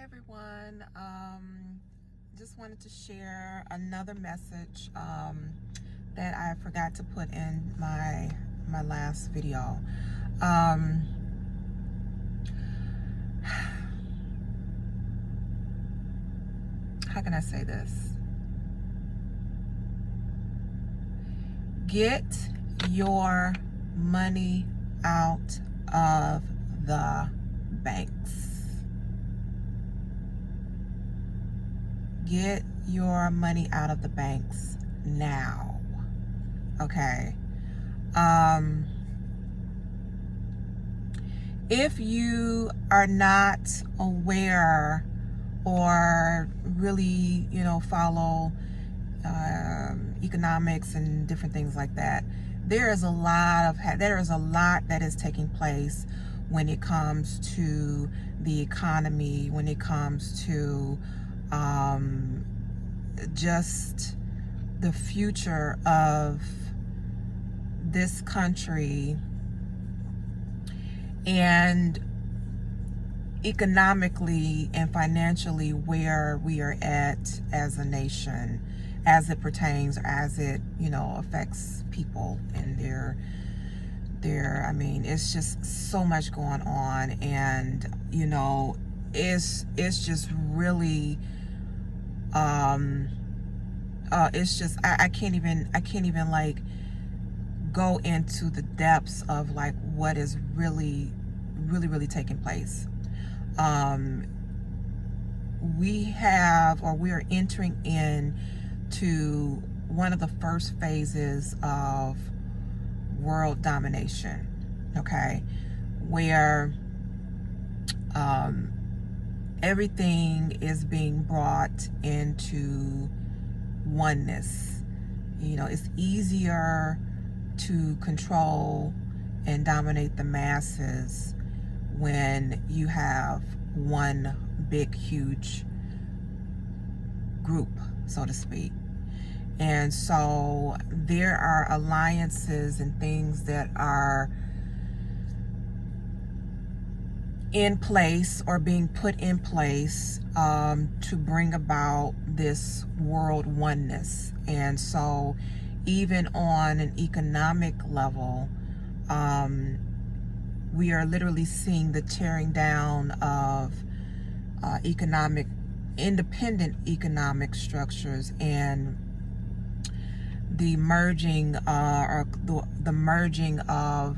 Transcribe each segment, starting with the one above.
Hi everyone. Just wanted to share another message that I forgot to put in my last video. How can I say this? Get your money out of the banks. Get your money out of the banks now. Okay. If you are not aware or really, follow economics and different things like that, there is a lot that is taking place when it comes to the economy, when it comes to just the future of this country and economically and financially where we are at as a nation, as it pertains, or as it affects people and their it's just so much going on, and it's just really it's just I can't even like go into the depths of like what is really taking place. We are entering in to one of the first phases of world domination, okay, where everything is being brought into oneness. It's easier to control and dominate the masses when you have one big, huge group, so to speak. And so there are alliances and things that are in place or being put in place to bring about this world oneness. And so even on an economic level, we are literally seeing the tearing down of independent economic structures, and the merging the merging of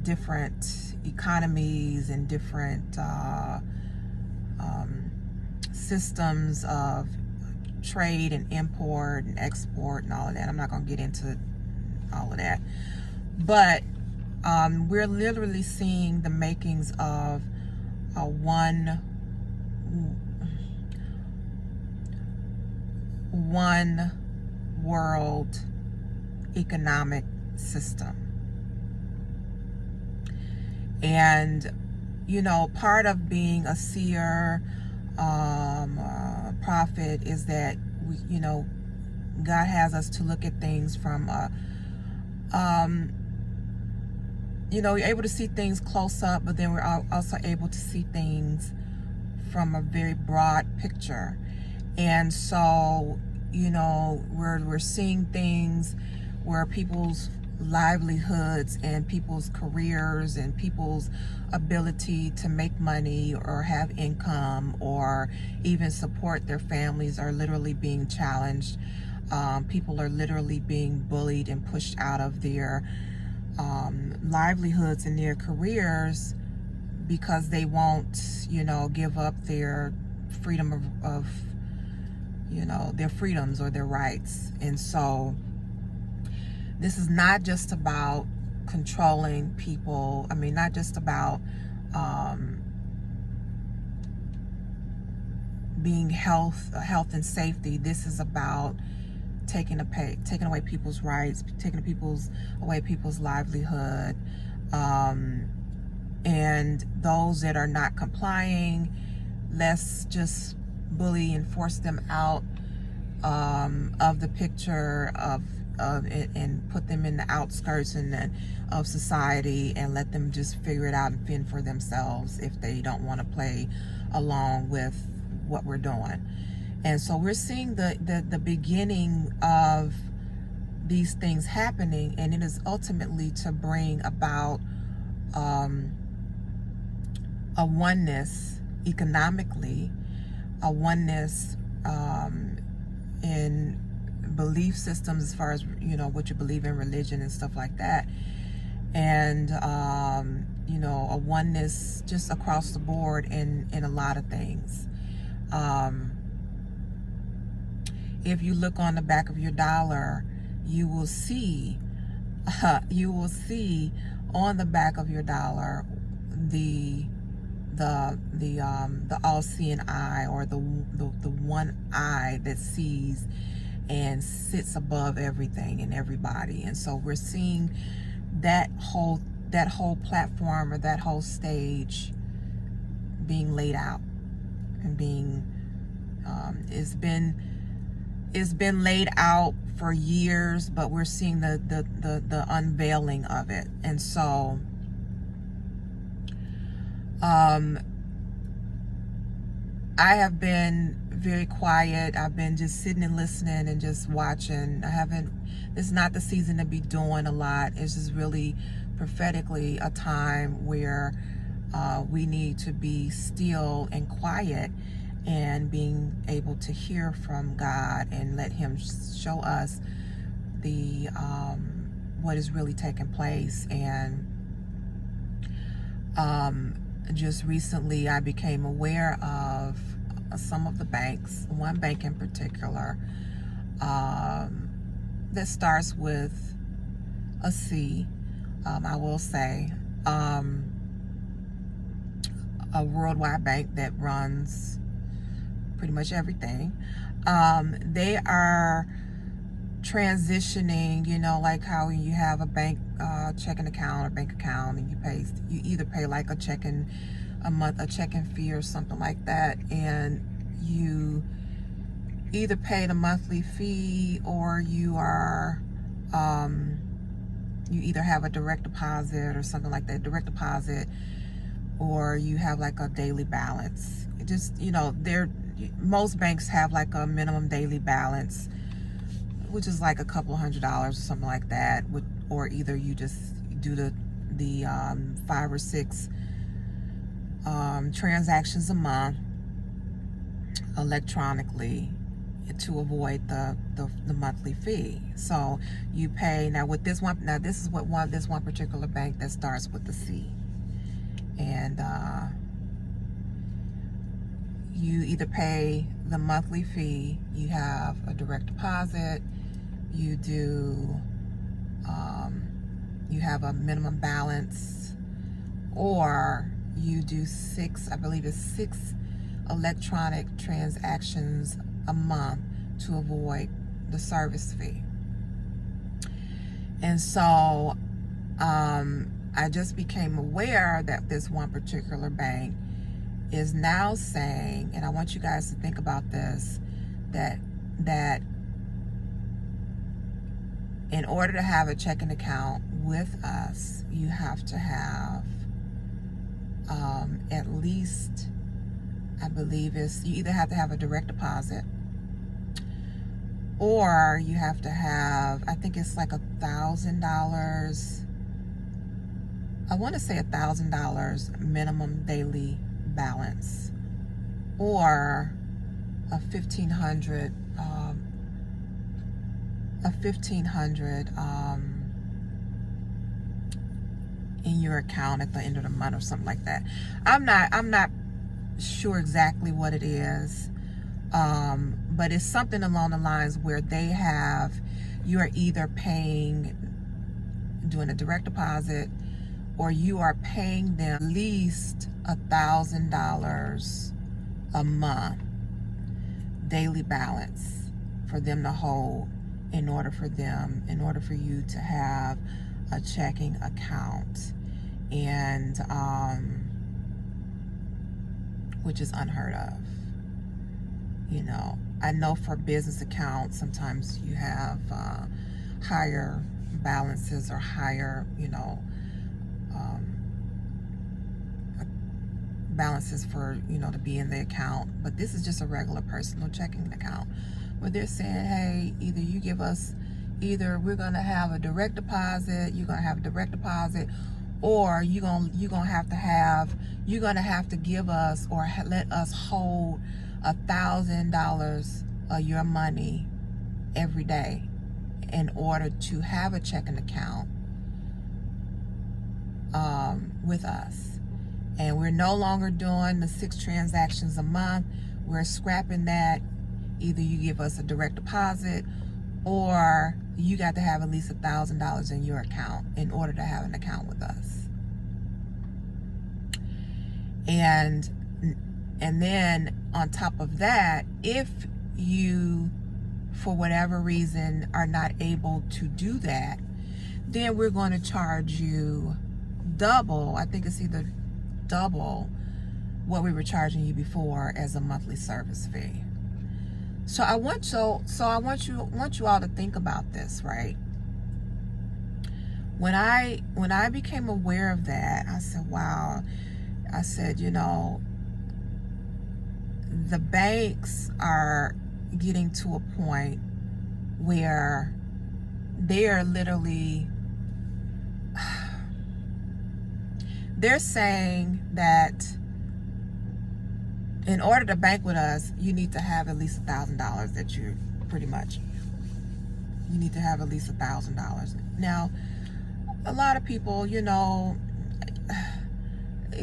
different economies and different systems of trade and import and export and all of that. I'm not going to get into all of that, but we're literally seeing the makings of a one world economic system. And part of being a seer, a prophet, is that God has us to look at things from you're able to see things close up, but then we're also able to see things from a very broad picture. And so we're seeing things where people's livelihoods and people's careers and people's ability to make money or have income or even support their families are literally being challenged. People are literally being bullied and pushed out of their livelihoods and their careers because they won't give up their freedom of their freedoms or their rights. And so this is not just about controlling people. Not just about being health and safety. This is about taking away people's rights, taking away people's livelihood, and those that are not complying, let's just bully and force them out of the picture of and put them in the outskirts of society and let them just figure it out and fend for themselves if they don't want to play along with what we're doing. And so we're seeing the beginning of these things happening, and it is ultimately to bring about a oneness economically, a oneness in belief systems as far as, you know, what you believe in, religion and stuff like that. And you know, a oneness just across the board in a lot of things. If you look on the back of your dollar, you will see on the back of your dollar the all-seeing eye, or the one eye that sees and sits above everything and everybody. And so we're seeing that whole platform, or that whole stage, being laid out and being it's been laid out for years, but we're seeing the unveiling of it. And so I have been very quiet. I've been just sitting and listening and just watching. This is not the season to be doing a lot. It's just really prophetically a time where we need to be still and quiet, and being able to hear from God and let Him show us the what is really taking place. And just recently I became aware of some of the banks, one bank in particular, that starts with a C, I will say, a worldwide bank that runs pretty much everything. They are transitioning, you know, like how you have a bank checking account or bank account, and you either pay like a checking fee or something like that, and you either pay the monthly fee, or you are you either have a direct deposit or something like that, direct deposit, or you have like a daily balance. It just, you know, most banks have like a minimum daily balance, which is like a couple $100s or something like that, or either you just do the 5 or 6 transactions a month electronically to avoid the monthly fee. So you pay now with this one. Now this is this one particular bank that starts with the C, and you either pay the monthly fee, you have a direct deposit, you do you have a minimum balance, or you do 6 electronic transactions a month to avoid the service fee. And so I just became aware that this one particular bank is now saying, and I want you guys to think about this, that in order to have a checking account with us, you have to have at least, I believe you either have to have a direct deposit, or you have to have, I think it's like $1,000. I want to say $1,000 minimum daily balance, or a $1,500 in your account at the end of the month or something like that. I'm not sure exactly what it is, but it's something along the lines where you are either doing a direct deposit, or you are paying them at least $1,000 a month daily balance for them to hold, in order for you to have a checking account, and which is unheard of. You know, I know for business accounts, sometimes you have higher balances or higher, balances for, to be in the account, but this is just a regular personal checking account where they're saying, hey, either we're going to have a direct deposit, you're going to have a direct deposit, or you're going to have to give us or let us hold $1,000 of your money every day in order to have a checking account with us. And we're no longer doing the 6 transactions a month. We're scrapping that. Either you give us a direct deposit, or you got to have at least $1,000 in your account in order to have an account with us. And then on top of that, if you, for whatever reason, are not able to do that, then we're going to charge you double. I think it's either double what we were charging you before as a monthly service fee. So I want you all to think about this, right? When I became aware of that, I said, wow. I said, the banks are getting to a point where they are literally, they're saying that in order to bank with us, you need to have at least $1,000 that you need to have at least $1,000. Now, a lot of people,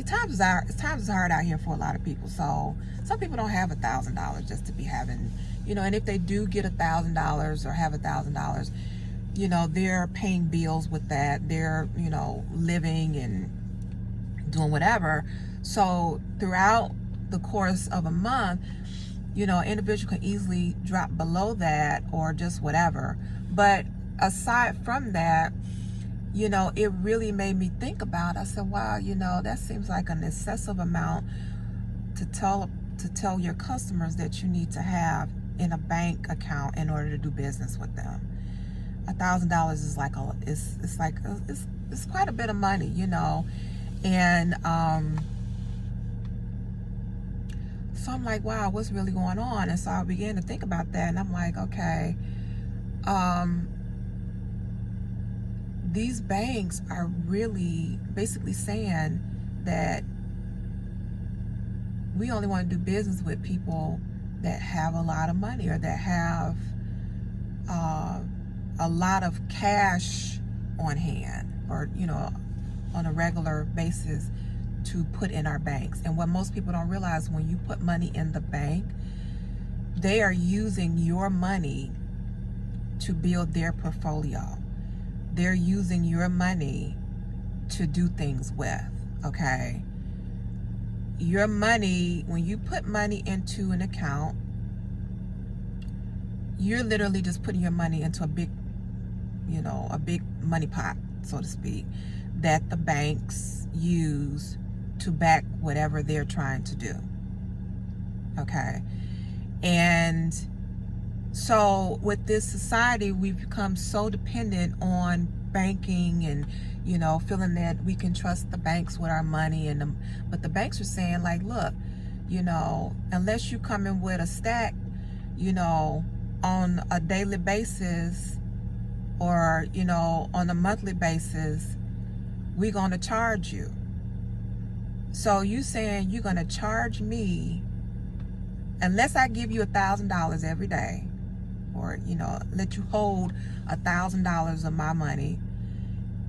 times is hard out here for a lot of people. So some people don't have $1,000 just to be having, and if they do get $1,000 or have $1,000, they're paying bills with that. They're, living and doing whatever. So throughout the course of a month, an individual can easily drop below that or just whatever. But aside from that, it really made me think about, I said, wow, that seems like an excessive amount to tell your customers that you need to have in a bank account in order to do business with them. $1,000 is it's quite a bit of money, and so I'm like, wow, what's really going on? And so I began to think about that, and I'm like, okay, these banks are really basically saying that we only want to do business with people that have a lot of money or that have a lot of cash on hand, or on a regular basis to put in our banks. And what most people don't realize, when you put money in the bank, they are using your money to build their portfolio. They're using your money to do things with, okay? Your money, when you put money into an account, you're literally just putting your money into a big money pot, so to speak, that the banks use to back whatever they're trying to do, okay? And so with this society, we've become so dependent on banking and, feeling that we can trust the banks with our money. But the banks are saying, like, look, unless you come in with a stack, on a daily basis or, on a monthly basis, we're going to charge you. So you saying you're going to charge me unless I give you $1,000 every day, or let you hold $1,000 of my money.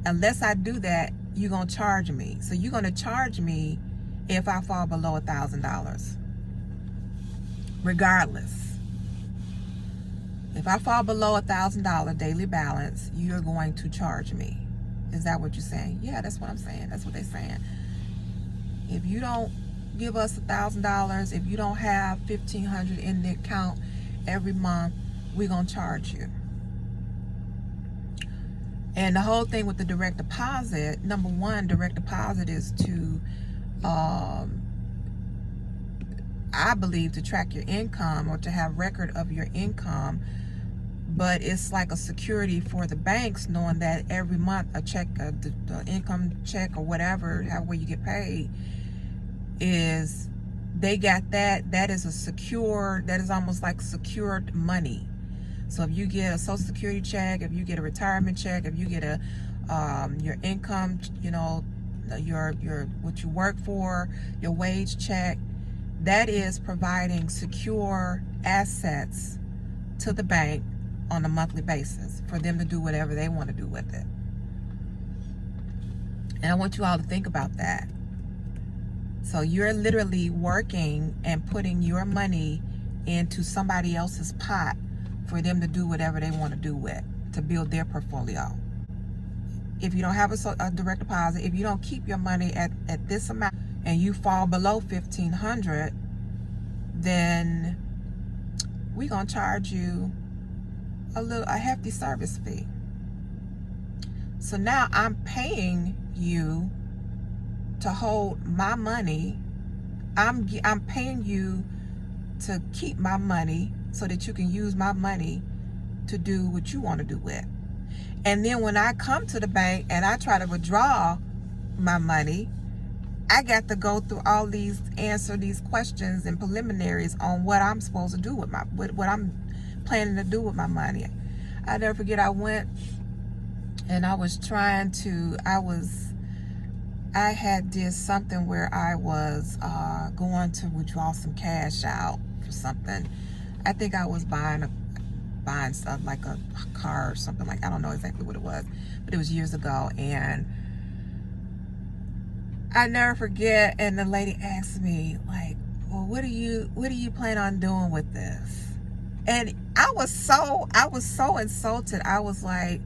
Unless I do that, you're gonna charge me. So you're gonna charge me if I fall below $1,000, regardless. If I fall below $1,000 daily balance, you're going to charge me. Is that what you're saying? Yeah, that's what I'm saying. That's what they're saying. If you don't give us $1,000, if you don't have $1,500 in the account every month, we're gonna charge you. And the whole thing with the direct deposit, number one, direct deposit is to, I believe, to track your income or to have record of your income. But it's like a security for the banks, knowing that every month a check, the income check or whatever, however you get paid, is they got that is a secure, that is almost like secured money. So if you get a Social Security check, if you get a retirement check, if you get a your income, you know, your what you work for, your wage check, that is providing secure assets to the bank on a monthly basis for them to do whatever they want to do with it. And I want you all to think about that. So you're literally working and putting your money into somebody else's pot for them to do whatever they want to do with, to build their portfolio. If you don't have a direct deposit, if you don't keep your money at this amount and you fall below $1,500, then we're going to charge you a hefty service fee. So now I'm paying you to hold my money. I'm paying you to keep my money so that you can use my money to do what you want to do with. And then when I come to the bank and I try to withdraw my money, I got to go through all these, answer these questions and preliminaries on what I'm supposed to do with what I'm planning to do with my money. I never forget, I went and I was trying to, I had did something where I was going to withdraw some cash out for something. I think I was buying stuff like a car or something, like, I don't know exactly what it was, but it was years ago. And I never forget, and the lady asked me, like, well, what do you plan on doing with this? And I was so insulted. I was like,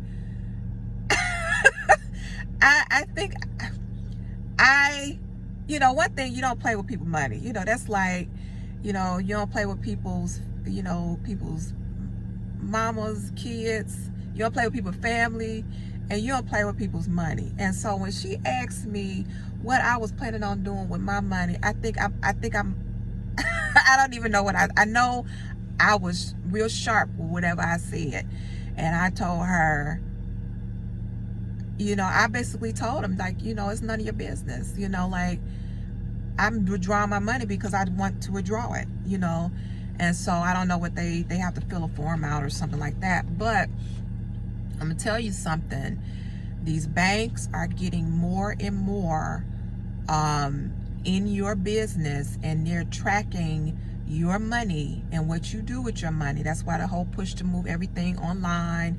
I think you know, one thing, you don't play with people's money. You know, that's like, you know, you don't play with people's mamas, kids. You don't play with people's family, and you don't play with people's money. And so when she asked me what I was planning on doing with my money, I think I'm I don't even know what I know. I was real sharp with whatever I said, and I told her, you know, I basically told him, like, you know, it's none of your business. You know, like, I'm withdrawing my money because I want to withdraw it, you know. And so I don't know what they have to fill a form out or something like that. But I'm gonna tell you something. These banks are getting more and more in your business, and they're tracking your money and what you do with your money. That's why the whole push to move everything online,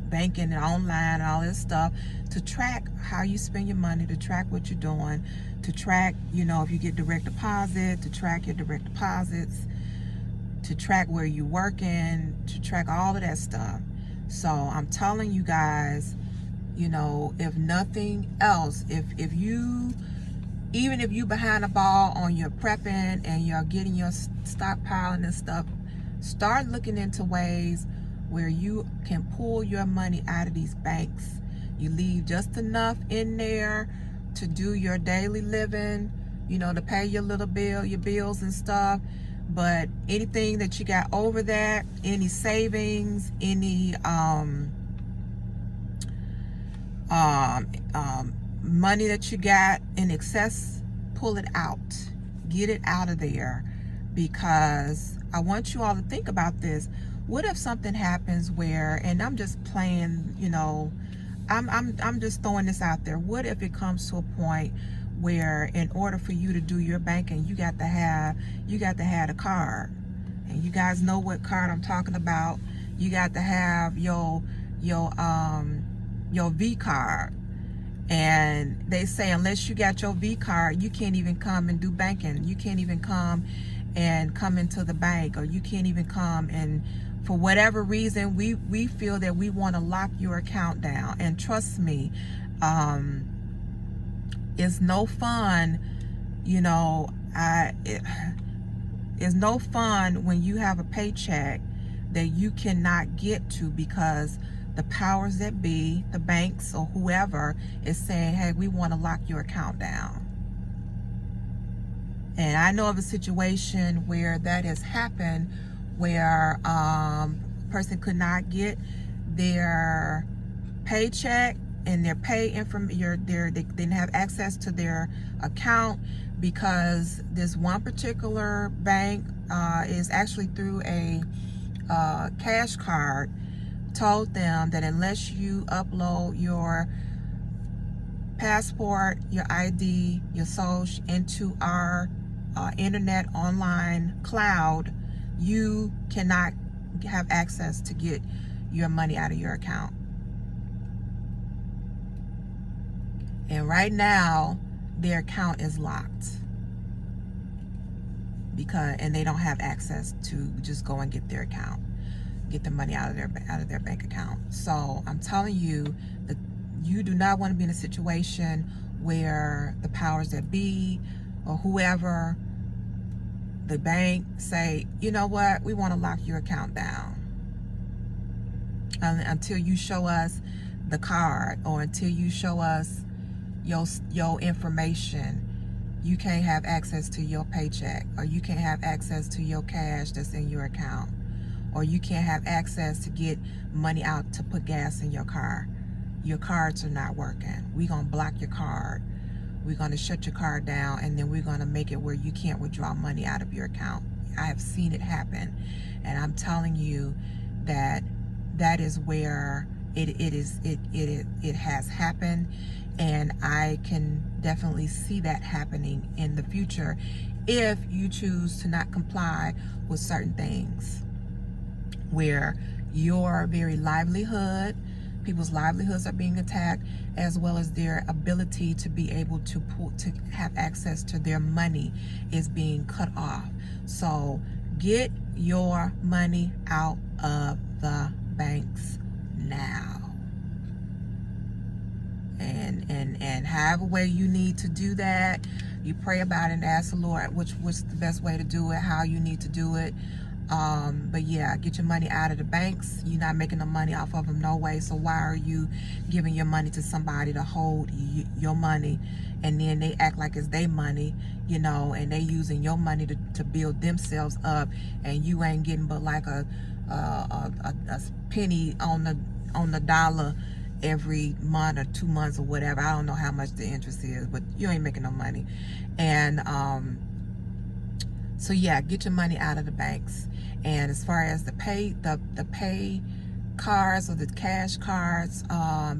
banking and online and all this stuff, to track how you spend your money, to track what you're doing, to track, you know, if you get direct deposit, to track your direct deposits, to track where you're working, to track all of that stuff. So I'm telling you guys, you know, if nothing else, if you, even if you behind the ball on your prepping and you're getting your stockpiling and stuff, start looking into ways where you can pull your money out of these banks. You leave just enough in there to do your daily living, you know, to pay your little your bills and stuff. But anything that you got over that, any savings, any money that you got in excess, pull it out, get it out of there. Because I want you all to think about this. What if something happens where, and I'm just playing, you know, I'm just throwing this out there. What if it comes to a point where, in order for you to do your banking, you got to have a card, and you guys know what card I'm talking about. You got to have your V card, and they say unless you got your V card, you can't even come and do banking. You can't even come into the bank, or you can't even come, and for whatever reason, we feel that we want to lock your account down. And trust me, it's no fun, you know. It's no fun when you have a paycheck that you cannot get to because the powers that be, the banks or whoever, is saying, hey, we want to lock your account down. And I know of a situation where that has happened, where a person could not get their paycheck and their pay information, they didn't have access to their account because this one particular bank is actually through a cash card, told them that unless you upload your passport, your ID, your social into our internet online cloud, you cannot have access to get your money out of your account. And right now, their account is locked and they don't have access to just go and get their account, get the money out of their bank account. So I'm telling you that you do not want to be in a situation where the powers that be or whoever, the bank, say, you know what, we want to lock your account down until you show us the card, or until you show us your information. You can't have access to your paycheck, or you can't have access to your cash that's in your account, or you can't have access to get money out to put gas in your car. Your cards are not working. We're going to block your card. We're going to shut your card down, and then we're going to make it where you can't withdraw money out of your account. I have seen it happen, and I'm telling you that is where it has happened, and I can definitely see that happening in the future if you choose to not comply with certain things, where your very livelihood, people's livelihoods are being attacked, as well as their ability to be able to have access to their money is being cut off. So get your money out of the banks now. And however way you need to do that, you pray about it and ask the Lord what's the best way to do it, how you need to do it. But yeah, get your money out of the banks. You're not making no money off of them, no way. So why are you giving your money to somebody to hold your money, and then they act like it's their money, and they using your money to build themselves up, and you ain't getting but like a penny on the dollar every month or 2 months or whatever. I don't know how much the interest is, but you ain't making no money. And so yeah, get your money out of the banks. And as far as the pay cards or the cash cards, I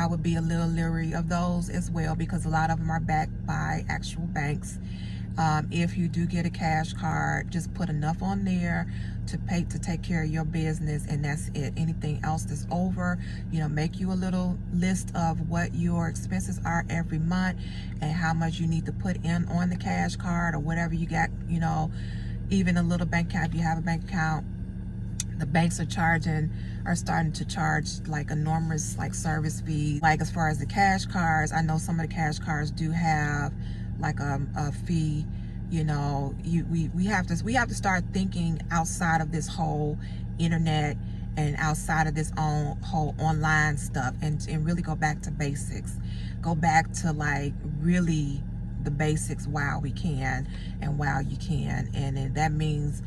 would be a little leery of those as well, because a lot of them are backed by actual banks. If you do get a cash card, just put enough on there to take care of your business, and that's it. Anything else that's over, make you a little list of what your expenses are every month and how much you need to put in on the cash card or whatever you got. Even a little bank account, if you have a bank account, the banks are starting to charge like enormous service fees. Like as far as the cash cards, I know some of the cash cards do have like a fee. We have to start thinking outside of this whole internet and outside of this whole online stuff, and really go back to basics. Go back to really the basics while we can and while you can. And that means,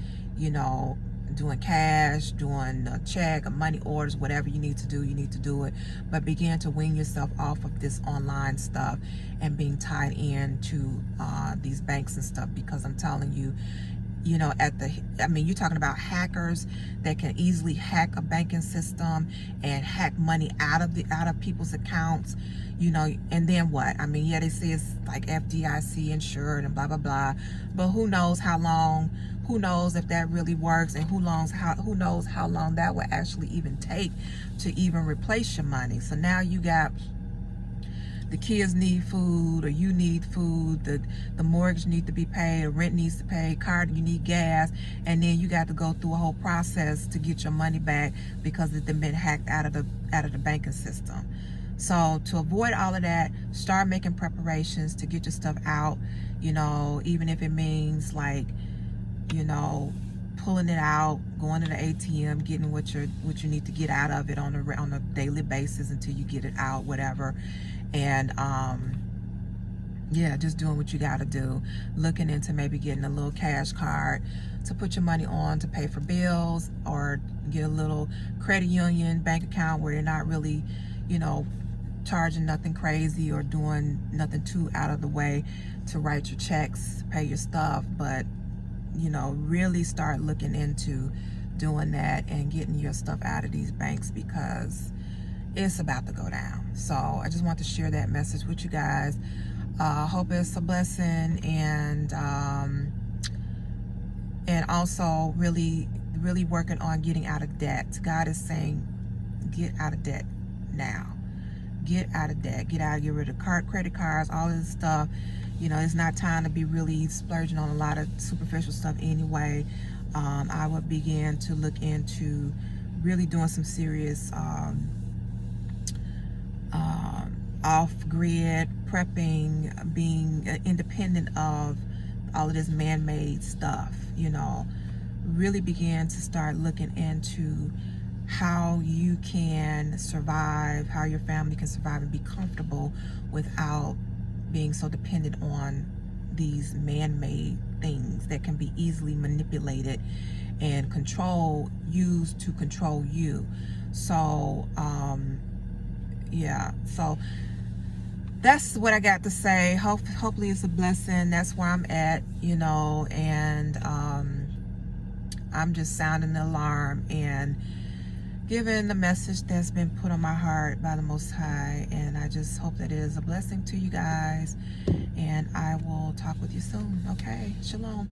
doing cash, doing a check, or money orders, whatever you need to do it. But begin to wean yourself off of this online stuff and being tied in to these banks and stuff, because I'm telling you, you're talking about hackers that can easily hack a banking system and hack money out of people's accounts, and then what? Yeah, they say it's like FDIC insured and blah, blah, blah, but who knows how long, who knows if that really works, and who knows how long that will actually even take to even replace your money. So now you got the kids need food, or you need food, the mortgage needs to be paid, the rent needs to pay, car, you need gas, and then you got to go through a whole process to get your money back because it's been hacked out of the banking system. So to avoid all of that, start making preparations to get your stuff out, even if it means pulling it out, going to the ATM, getting what you need to get out of it on a daily basis until you get it out, whatever. And yeah, just doing what you got to do. Looking into maybe getting a little cash card to put your money on to pay for bills, or get a little credit union bank account where you're not really you know, charging nothing crazy or doing nothing too out of the way to write your checks, pay your stuff, but you know, really start looking into doing that and getting your stuff out of these banks, because it's about to go down. So I just want to share that message with you guys. Hope it's a blessing, and also really working on getting out of debt. God is saying, get out of debt now. Get out of debt. Get rid of credit cards, all this stuff. You know, it's not time to be really splurging on a lot of superficial stuff anyway. I would begin to look into really doing some serious off-grid prepping, being independent of all of this man-made stuff. You know, really begin to start looking into how you can survive, how your family can survive and be comfortable without being so dependent on these man-made things that can be easily manipulated and used to control you. So yeah, so that's what I got to say. Hopefully it's a blessing. That's where I'm at, you know, and I'm just sounding the alarm and giving the message that's been put on my heart by the Most High. And I just hope that it is a blessing to you guys. And I will talk with you soon. Okay, shalom.